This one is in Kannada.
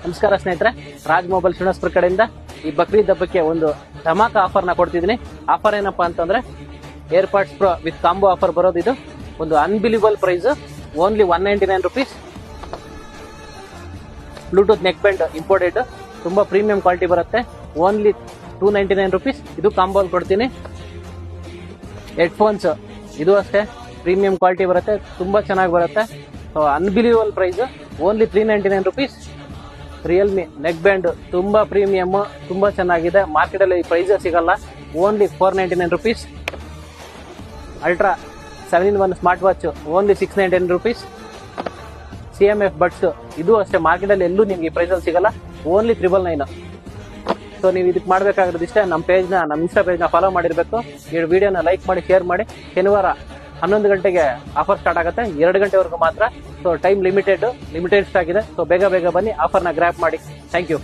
ನಮಸ್ಕಾರ ಸ್ನೇಹಿತರೆ, ರಾಜ್ ಮೊಬೈಲ್ ಶ್ರೀನಿವಾಸಪುರ ಕಡೆಯಿಂದ ಈ ಬಕ್ರೀದ್ ಹಬ್ಬಕ್ಕೆ ಒಂದು ಧಮಾಕ ಆಫರ್ ನ ಕೊಡ್ತಿದ್ದೀನಿ. ಆಫರ್ ಏನಪ್ಪಾ ಅಂತಂದ್ರೆ AirPods pro with combo offer ಬರೋದು. ಇದು ಒಂದು unbelievable price, only 199 rupees. Bluetooth neck band imported, ತುಂಬಾ ಪ್ರೀಮಿಯಂ ಕ್ವಾಲಿಟಿ ಬರುತ್ತೆ. Only 299 rupees. ಇದು ಕಾಂಬೋ ಕೊಡ್ತೀನಿ. ಹೆಡ್ಫೋನ್ಸ್ ಇದು ಅಷ್ಟೇ ಪ್ರೀಮಿಯಂ ಕ್ವಾಲಿಟಿ ಬರುತ್ತೆ, ತುಂಬಾ ಚೆನ್ನಾಗಿ ಬರುತ್ತೆ. Unbelievable price, only 399 rupees. Realme neck band ತುಂಬಾ ಪ್ರೀಮಿಯಂ, ತುಂಬಾ ಚೆನ್ನಾಗಿದೆ. ಮಾರ್ಕೆಟ್ ಅಲ್ಲಿ ಈ ಪ್ರೈಸ್ ಸಿಗಲ್ಲ. Only 499 rupees. Ultra 7-in-1 smart watch only 699 rupees. CMF buds ಇದು ಅಷ್ಟೇ ಮಾರ್ಕೆಟ್ ಅಲ್ಲಿ ಎಲ್ಲೂ ನಿಮ್ಗೆ ಈ ಪ್ರೈಸ್ ಅಲ್ಲಿ ಸಿಗಲ್ಲ. ಓನ್ಲಿ 999. ಸೊ ನೀವು ಇದಕ್ಕೆ ಮಾಡ್ಬೇಕಾಗಿರೋದು ಇಷ್ಟೇ, ನಮ್ಮ ಇನ್ಸ್ಟಾ ಪೇಜ್ ನ ಫಾಲೋ ಮಾಡಿರ್ಬೇಕು. ಈ ವಿಡಿಯೋನ ಲೈಕ್ ಮಾಡಿ, ಶೇರ್ ಮಾಡಿ. ಶನಿವಾರ 11 ಗಂಟೆಗೆ ಆಫರ್ ಸ್ಟಾರ್ಟ್ ಆಗುತ್ತೆ, 2 ಗಂಟೆವರೆಗೂ ಮಾತ್ರ. ಸೊ ಟೈಮ್ ಲಿಮಿಟೆಡ್ ಸ್ಟಾಕ್ ಇದೆ. ಸೊ ಬೇಗ ಬನ್ನಿ, ಆಫರ್ನ ಗ್ರ್ಯಾಬ್ ಮಾಡಿ. Thank you.